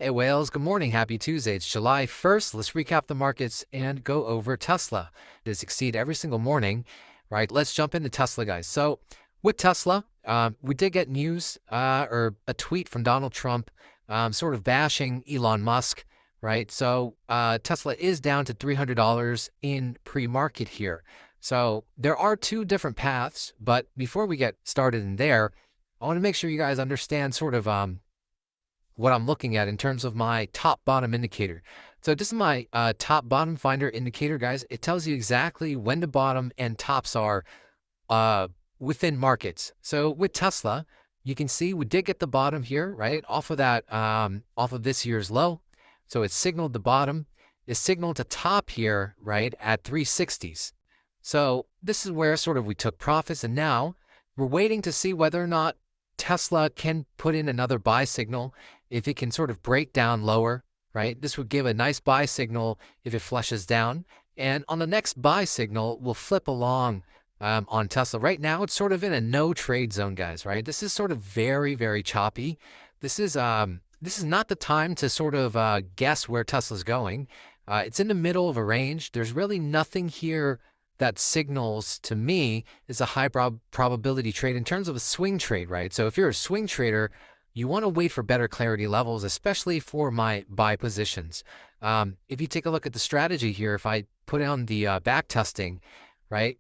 Hey whales, good morning. Happy Tuesday. It's July 1st. Let's recap the markets and go over Tesla. They succeed every single morning, right? Let's jump into Tesla, guys. So with Tesla, we did get news or a tweet from Donald Trump sort of bashing Elon Musk, right? So Tesla is down to $300 in pre-market here. So there are two different paths, but before we get started in there, I want to make sure you guys understand sort of what I'm looking at in terms of my top bottom indicator. So this is my top bottom finder indicator, guys. It tells you exactly when the bottom and tops are within markets. So with Tesla, you can see we did get the bottom here, right? Off of that, off of this year's low. So it signaled the bottom. It signaled a top here, right, at 360s. So this is where sort of we took profits, and now we're waiting to see whether or not Tesla can put in another buy signal. If it can sort of break down lower, right? This would give a nice buy signal if it flushes down. And on the next buy signal, we'll flip along on Tesla. Right now, it's sort of in a no trade zone, guys, right? This is sort of very, very choppy. This is not the time to sort of guess where Tesla's going. It's in the middle of a range. There's really nothing here that signals to me is a high probability trade in terms of a swing trade, right? So if you're a swing trader, you want to wait for better clarity levels, especially for my buy positions. If you take a look at the strategy here, if I put on the back testing, right,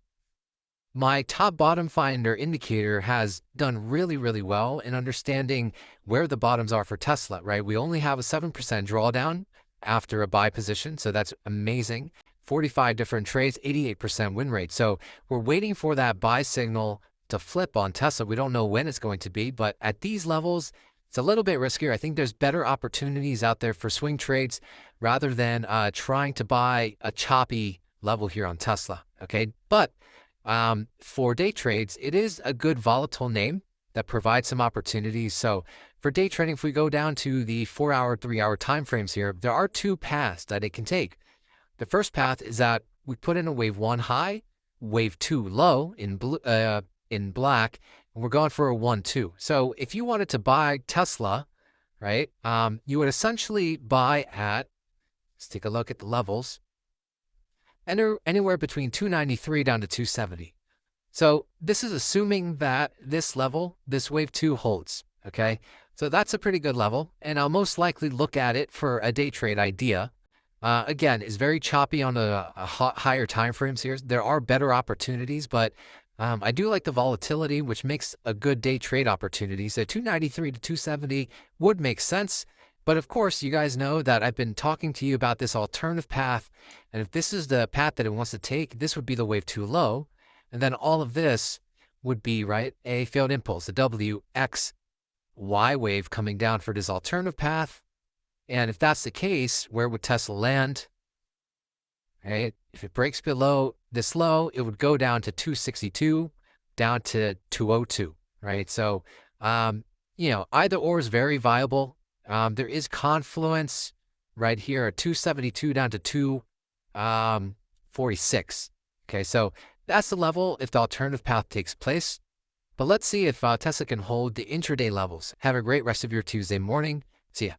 my top bottom finder indicator has done really, really well in understanding where the bottoms are for Tesla, right? We only have a 7% drawdown after a buy position, so that's amazing. 45 different trades, 88% win rate. So we're waiting for that buy signal to flip on Tesla. We don't know when it's going to be, but at these levels, it's a little bit riskier. I think there's better opportunities out there for swing trades rather than trying to buy a choppy level here on Tesla, okay? But for day trades, it is a good volatile name that provides some opportunities. So for day trading, if we go down to the 4-hour, 3-hour timeframes here, there are two paths that it can take. The first path is that we put in a wave 1 high, wave 2 low in black, and we're going for a 1-2. So if you wanted to buy Tesla, right, you would essentially buy at, let's take a look at the levels, anywhere between 293 down to 270. So this is assuming that this level, this wave 2 holds, okay? So that's a pretty good level, and I'll most likely look at it for a day trade idea. Again, it's very choppy on the higher time frames here. There are better opportunities, but I do like the volatility, which makes a good day trade opportunity. So 293 to 270 would make sense. But of course, you guys know that I've been talking to you about this alternative path. And if this is the path that it wants to take, this would be the wave 2 low. And then all of this would be, right, a failed impulse, the WXY wave coming down for this alternative path. And if that's the case, where would Tesla land? Right? If it breaks below this low, it would go down to 262, down to 202, right? So, you know, either or is very viable. There is confluence right here at 272 down to 246. Okay, so that's the level if the alternative path takes place. But let's see if Tesla can hold the intraday levels. Have a great rest of your Tuesday morning. See ya.